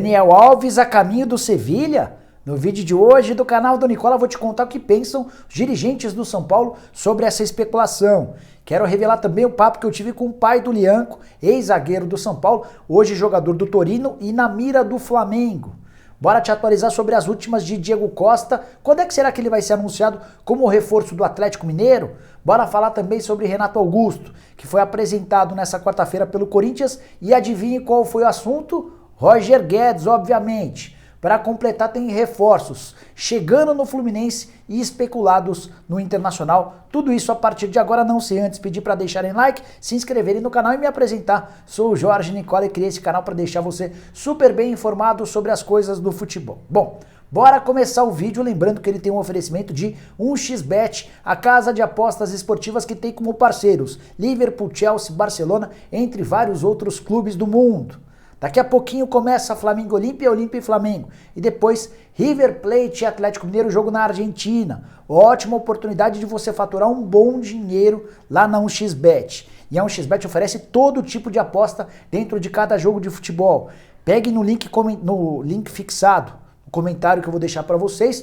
Daniel Alves a caminho do Sevilha? No vídeo de hoje do canal do Nicola vou te contar o que pensam os dirigentes do São Paulo sobre essa especulação. Quero revelar também o papo que eu tive com o pai do Lianco, ex-zagueiro do São Paulo, hoje jogador do Torino e na mira do Flamengo. Bora te atualizar sobre as últimas de Diego Costa. Quando é que será que ele vai ser anunciado como reforço do Atlético Mineiro? Bora falar também sobre Renato Augusto, que foi apresentado nessa quarta-feira pelo Corinthians. E adivinhe qual foi o assunto? Roger Guedes, obviamente. Para completar, tem reforços chegando no Fluminense e especulados no Internacional. Tudo isso a partir de agora, não sei antes pedir para deixarem like, se inscreverem no canal e me apresentar. Sou o Jorge Nicola e criei esse canal para deixar você super bem informado sobre as coisas do futebol. Bom, bora começar o vídeo lembrando que ele tem um oferecimento de 1xBet, a casa de apostas esportivas que tem como parceiros Liverpool, Chelsea, Barcelona, entre vários outros clubes do mundo. Daqui a pouquinho começa Flamengo Olímpia, Olímpia e Flamengo. E depois River Plate e Atlético Mineiro, jogo na Argentina. Ótima oportunidade de você faturar um bom dinheiro lá na 1xBet. E a 1xBet oferece todo tipo de aposta dentro de cada jogo de futebol. Pegue no link fixado, no comentário que eu vou deixar para vocês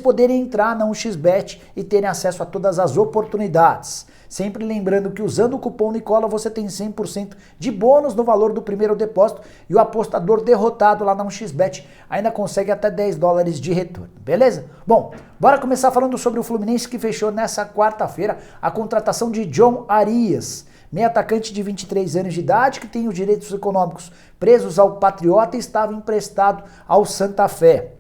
poderem entrar na 1xBet e terem acesso a todas as oportunidades. Sempre lembrando que usando o cupom Nicola você tem 100% de bônus no valor do primeiro depósito e o apostador derrotado lá na 1xBet ainda consegue até $10 de retorno, beleza? Bom, bora começar falando sobre o Fluminense que fechou nessa quarta-feira a contratação de John Arias, meio atacante de 23 anos de idade que tem os direitos econômicos presos ao Patriota e estava emprestado ao Santa Fé.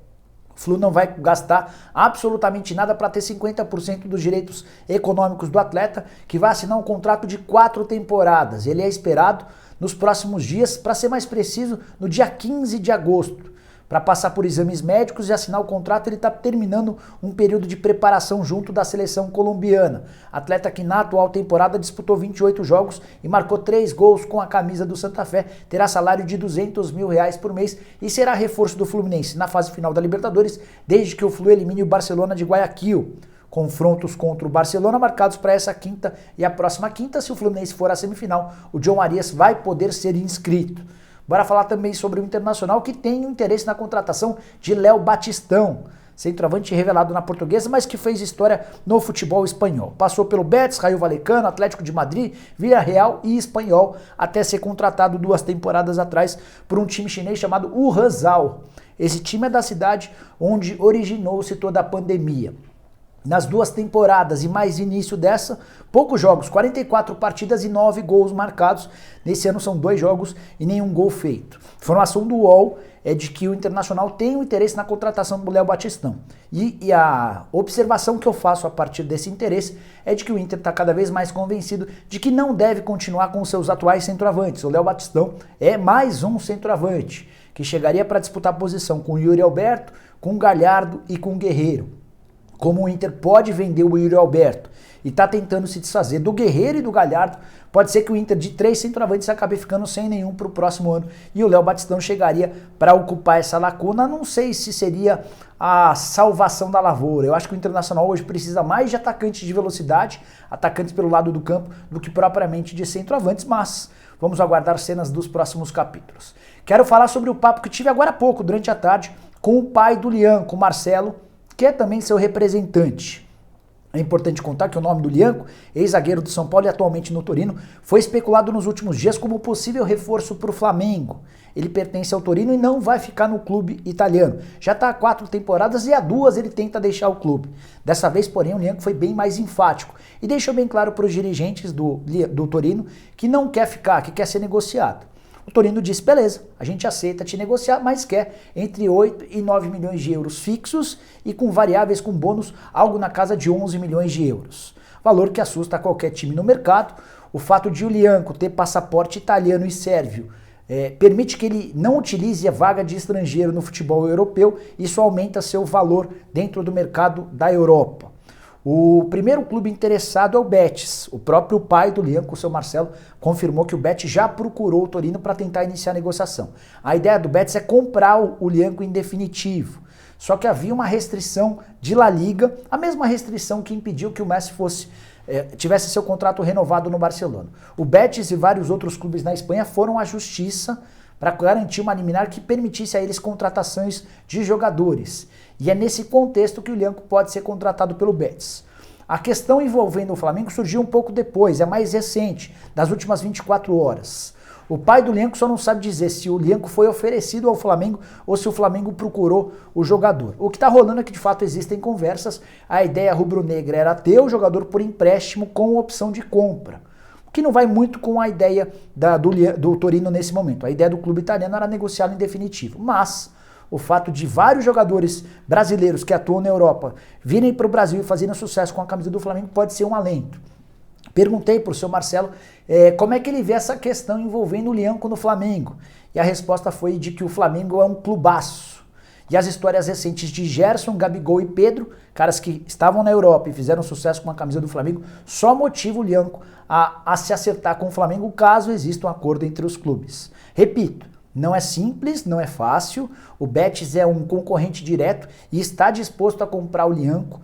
O Flu não vai gastar absolutamente nada para ter 50% dos direitos econômicos do atleta, que vai assinar um contrato de 4 temporadas. Ele é esperado nos próximos dias, para ser mais preciso, no dia 15 de agosto. Para passar por exames médicos e assinar o contrato, ele está terminando um período de preparação junto da seleção colombiana. Atleta que na atual temporada disputou 28 jogos e marcou 3 gols com a camisa do Santa Fé, terá salário de R$200 mil por mês e será reforço do Fluminense na fase final da Libertadores, desde que o Flu elimine o Barcelona de Guayaquil. Confrontos contra o Barcelona marcados para essa quinta e a próxima quinta. Se o Fluminense for à semifinal, o John Arias vai poder ser inscrito. Bora falar também sobre o Internacional, que tem um interesse na contratação de Léo Batistão, centroavante revelado na Portuguesa, mas que fez história no futebol espanhol. Passou pelo Betis, Rayo Vallecano, Atlético de Madrid, Villarreal e Espanhol, até ser contratado 2 temporadas atrás por um time chinês chamado Urrazao. Esse time é da cidade onde originou-se toda a pandemia. Nas 2 temporadas e mais início dessa, poucos jogos, 44 partidas e 9 gols marcados. Nesse ano são 2 jogos e nenhum gol feito. Informação do UOL é de que o Internacional tem um interesse na contratação do Léo Batistão. E a observação que eu faço a partir desse interesse é de que o Inter está cada vez mais convencido de que não deve continuar com seus atuais centroavantes. O Léo Batistão é mais um centroavante, que chegaria para disputar a posição com o Yuri Alberto, com o Galhardo e com o Guerreiro. Como o Inter pode vender o Yuri Alberto e está tentando se desfazer do Guerreiro e do Galhardo, pode ser que o Inter de 3 centroavantes acabe ficando sem nenhum para o próximo ano e o Léo Batistão chegaria para ocupar essa lacuna. Não sei se seria a salvação da lavoura. Eu acho que o Internacional hoje precisa mais de atacantes de velocidade, atacantes pelo lado do campo, do que propriamente de centroavantes, mas vamos aguardar cenas dos próximos capítulos. Quero falar sobre o papo que tive agora há pouco, durante a tarde, com o pai do Lianco, Marcelo, que é também seu representante. É importante contar que o nome do Lianco, ex-zagueiro do São Paulo e atualmente no Torino, foi especulado nos últimos dias como possível reforço para o Flamengo. Ele pertence ao Torino e não vai ficar no clube italiano. Já está há 4 temporadas e há 2 ele tenta deixar o clube. Dessa vez, porém, o Lianco foi bem mais enfático e deixou bem claro para os dirigentes do Torino que não quer ficar, que quer ser negociado. O Torino disse, beleza, a gente aceita te negociar, mas quer entre 8 e 9 milhões de euros fixos e com variáveis com bônus, algo na casa de 11 milhões de euros. Valor que assusta qualquer time no mercado. O fato de o Lianco ter passaporte italiano e sérvio permite que ele não utilize a vaga de estrangeiro no futebol europeu. Isso aumenta seu valor dentro do mercado da Europa. O primeiro clube interessado é o Betis. O próprio pai do Lianco, o seu Marcelo, confirmou que o Betis já procurou o Torino para tentar iniciar a negociação. A ideia do Betis é comprar o Lianco em definitivo. Só que havia uma restrição de La Liga, a mesma restrição que impediu que o Messi tivesse seu contrato renovado no Barcelona. O Betis e vários outros clubes na Espanha foram à justiça para garantir uma liminar que permitisse a eles contratações de jogadores. E é nesse contexto que o Lianco pode ser contratado pelo Betis. A questão envolvendo o Flamengo surgiu um pouco depois, é mais recente, das últimas 24 horas. O pai do Lianco só não sabe dizer se o Lianco foi oferecido ao Flamengo ou se o Flamengo procurou o jogador. O que está rolando é que de fato existem conversas, a ideia rubro-negra era ter o jogador por empréstimo com opção de compra, o que não vai muito com a ideia do Torino nesse momento. A ideia do clube italiano era negociá-lo em definitivo, mas o fato de vários jogadores brasileiros que atuam na Europa virem para o Brasil e fazerem sucesso com a camisa do Flamengo pode ser um alento. Perguntei para o seu Marcelo como é que ele vê essa questão envolvendo o Lianco no Flamengo. E a resposta foi de que o Flamengo é um clubaço. E as histórias recentes de Gerson, Gabigol e Pedro, caras que estavam na Europa e fizeram sucesso com a camisa do Flamengo, só motiva o Lianco a se acertar com o Flamengo caso exista um acordo entre os clubes. Repito, não é simples, não é fácil. O Betis é um concorrente direto e está disposto a comprar o Lianco,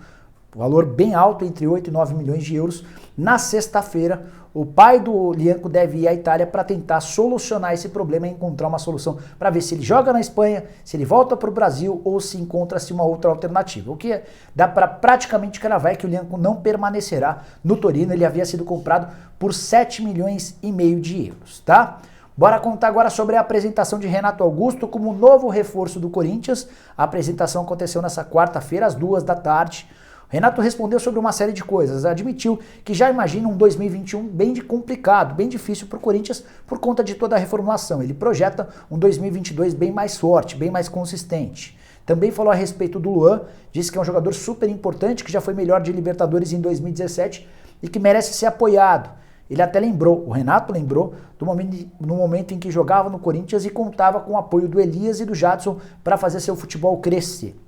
valor bem alto, entre 8 e 9 milhões de euros. Na sexta-feira, o pai do Lianco deve ir à Itália para tentar solucionar esse problema e encontrar uma solução para ver se ele joga na Espanha, se ele volta para o Brasil ou se encontra-se uma outra alternativa. O que dá para praticamente cravar é que o Lianco não permanecerá no Torino. Ele havia sido comprado por 7 milhões e meio de euros, tá? Bora contar agora sobre a apresentação de Renato Augusto como novo reforço do Corinthians. A apresentação aconteceu nessa quarta-feira, às 14h. Renato respondeu sobre uma série de coisas, admitiu que já imagina um 2021 bem complicado, bem difícil para o Corinthians por conta de toda a reformulação. Ele projeta um 2022 bem mais forte, bem mais consistente. Também falou a respeito do Luan, disse que é um jogador super importante, que já foi melhor de Libertadores em 2017 e que merece ser apoiado. Ele até lembrou, o Renato lembrou, no momento em que jogava no Corinthians e contava com o apoio do Elias e do Jadson para fazer seu futebol crescer.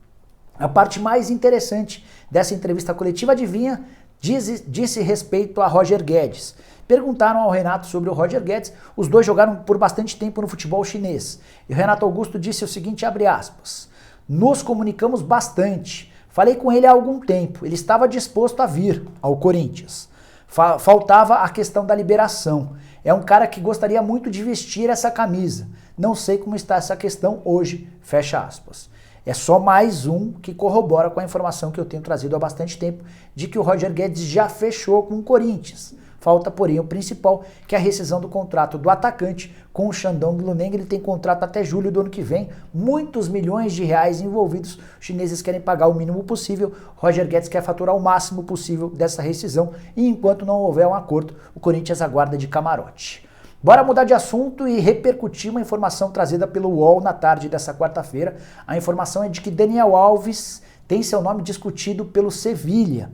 A parte mais interessante dessa entrevista coletiva, adivinha, disse respeito a Roger Guedes. Perguntaram ao Renato sobre o Roger Guedes, os dois jogaram por bastante tempo no futebol chinês. E o Renato Augusto disse o seguinte, abre aspas, nos comunicamos bastante, falei com ele há algum tempo, ele estava disposto a vir ao Corinthians. Faltava a questão da liberação. É um cara que gostaria muito de vestir essa camisa. Não sei como está essa questão hoje, fecha aspas. É só mais um que corrobora com a informação que eu tenho trazido há bastante tempo de que o Roger Guedes já fechou com o Corinthians. Falta, porém, o principal, que é a rescisão do contrato do atacante com o Shandong Luneng. Ele tem contrato até julho do ano que vem, muitos milhões de reais envolvidos. Os chineses querem pagar o mínimo possível, Roger Guedes quer faturar o máximo possível dessa rescisão e enquanto não houver um acordo, o Corinthians aguarda de camarote. Bora mudar de assunto e repercutir uma informação trazida pelo UOL na tarde dessa quarta-feira. A informação é de que Daniel Alves tem seu nome discutido pelo Sevilha.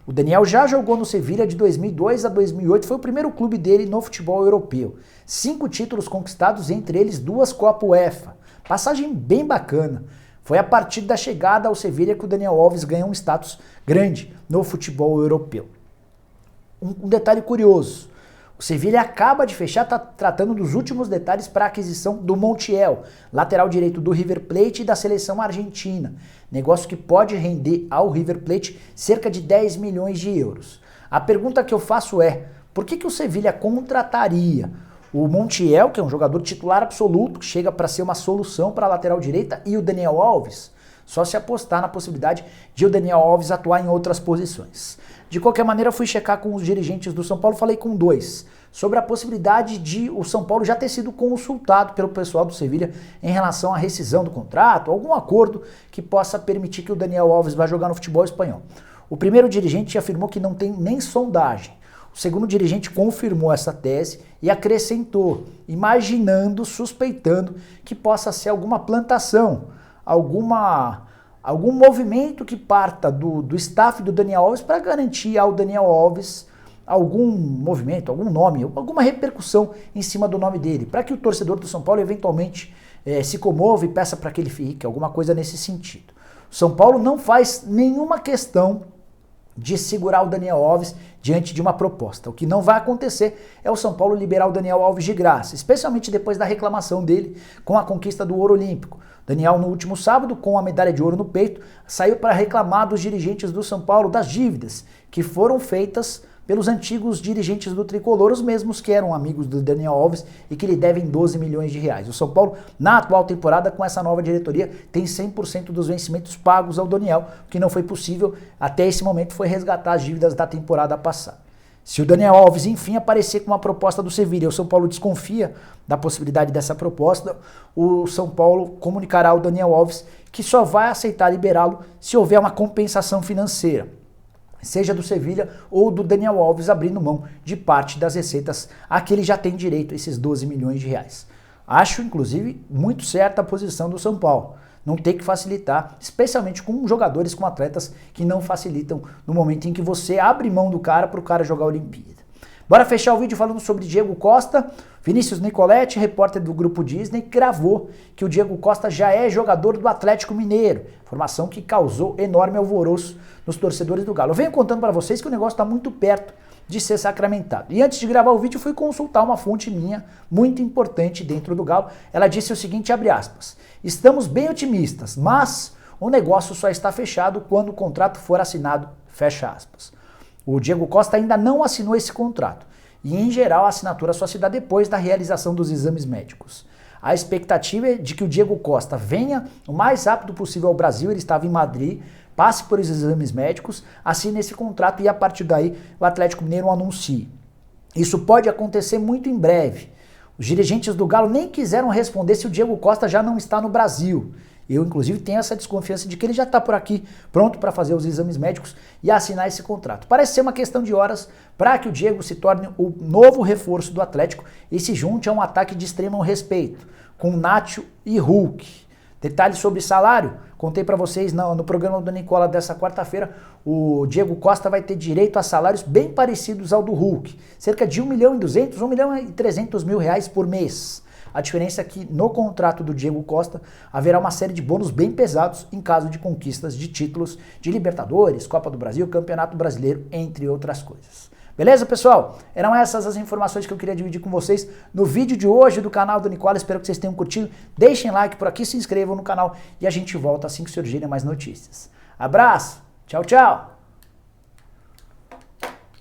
O Daniel já jogou no Sevilha de 2002 a 2008, foi o primeiro clube dele no futebol europeu. 5 títulos conquistados, entre eles 2 Copa UEFA. Passagem bem bacana. Foi a partir da chegada ao Sevilha que o Daniel Alves ganhou um status grande no futebol europeu. Um detalhe curioso. O Sevilha acaba de fechar, está tratando dos últimos detalhes para a aquisição do Montiel, lateral direito do River Plate e da seleção argentina. Negócio que pode render ao River Plate cerca de 10 milhões de euros. A pergunta que eu faço é, por que o Sevilha contrataria o Montiel, que é um jogador titular absoluto, que chega para ser uma solução para a lateral direita, e o Daniel Alves? Só se apostar na possibilidade de o Daniel Alves atuar em outras posições. De qualquer maneira, fui checar com os dirigentes do São Paulo, falei com 2, sobre a possibilidade de o São Paulo já ter sido consultado pelo pessoal do Sevilha em relação à rescisão do contrato, algum acordo que possa permitir que o Daniel Alves vá jogar no futebol espanhol. O primeiro dirigente afirmou que não tem nem sondagem. O segundo dirigente confirmou essa tese e acrescentou, imaginando, suspeitando que possa ser alguma plantação, algum movimento que parta do staff do Daniel Alves para garantir ao Daniel Alves algum movimento, algum nome, alguma repercussão em cima do nome dele, para que o torcedor do São Paulo eventualmente se comova e peça para que ele fique, alguma coisa nesse sentido. O São Paulo não faz nenhuma questão de segurar o Daniel Alves diante de uma proposta. O que não vai acontecer é o São Paulo liberar o Daniel Alves de graça, especialmente depois da reclamação dele com a conquista do ouro olímpico. Daniel, no último sábado, com a medalha de ouro no peito, saiu para reclamar dos dirigentes do São Paulo das dívidas que foram feitas pelos antigos dirigentes do Tricolor, os mesmos que eram amigos do Daniel Alves e que lhe devem 12 milhões de reais. O São Paulo, na atual temporada, com essa nova diretoria, tem 100% dos vencimentos pagos ao Daniel, o que não foi possível até esse momento foi resgatar as dívidas da temporada passada. Se o Daniel Alves, enfim, aparecer com uma proposta do Sevilha e o São Paulo desconfia da possibilidade dessa proposta, o São Paulo comunicará ao Daniel Alves que só vai aceitar liberá-lo se houver uma compensação financeira, seja do Sevilha ou do Daniel Alves abrindo mão de parte das receitas a que ele já tem direito, esses 12 milhões de reais. Acho, inclusive, muito certa a posição do São Paulo. Não ter que facilitar, especialmente com jogadores, com atletas que não facilitam no momento em que você abre mão do cara para o cara jogar a Olimpíada. Bora fechar o vídeo falando sobre Diego Costa. Vinícius Nicoletti, repórter do Grupo Disney, cravou que o Diego Costa já é jogador do Atlético Mineiro. Informação que causou enorme alvoroço nos torcedores do Galo. Eu venho contando para vocês que o negócio está muito perto de ser sacramentado. E antes de gravar o vídeo, fui consultar uma fonte minha muito importante dentro do Galo. Ela disse o seguinte, abre aspas, estamos bem otimistas, mas o negócio só está fechado quando o contrato for assinado, fecha aspas. O Diego Costa ainda não assinou esse contrato e, em geral, a assinatura só se dá depois da realização dos exames médicos. A expectativa é de que o Diego Costa venha o mais rápido possível ao Brasil, ele estava em Madrid, passe por os exames médicos, assine esse contrato e a partir daí o Atlético Mineiro anuncie. Isso pode acontecer muito em breve. Os dirigentes do Galo nem quiseram responder se o Diego Costa já não está no Brasil. Eu, inclusive, tenho essa desconfiança de que ele já está por aqui, pronto para fazer os exames médicos e assinar esse contrato. Parece ser uma questão de horas para que o Diego se torne o novo reforço do Atlético e se junte a um ataque de extremo respeito, com Nacho e Hulk. Detalhes sobre salário, contei para vocês no programa do Nicola dessa quarta-feira, o Diego Costa vai ter direito a salários bem parecidos ao do Hulk, cerca de 1.200.000, 1.300.000 reais por mês. A diferença é que no contrato do Diego Costa haverá uma série de bônus bem pesados em caso de conquistas de títulos de Libertadores, Copa do Brasil, Campeonato Brasileiro, entre outras coisas. Beleza, pessoal? Eram essas as informações que eu queria dividir com vocês no vídeo de hoje do canal do Nicola. Espero que vocês tenham curtido. Deixem like por aqui, se inscrevam no canal e a gente volta assim que surgirem mais notícias. Abraço, tchau, tchau!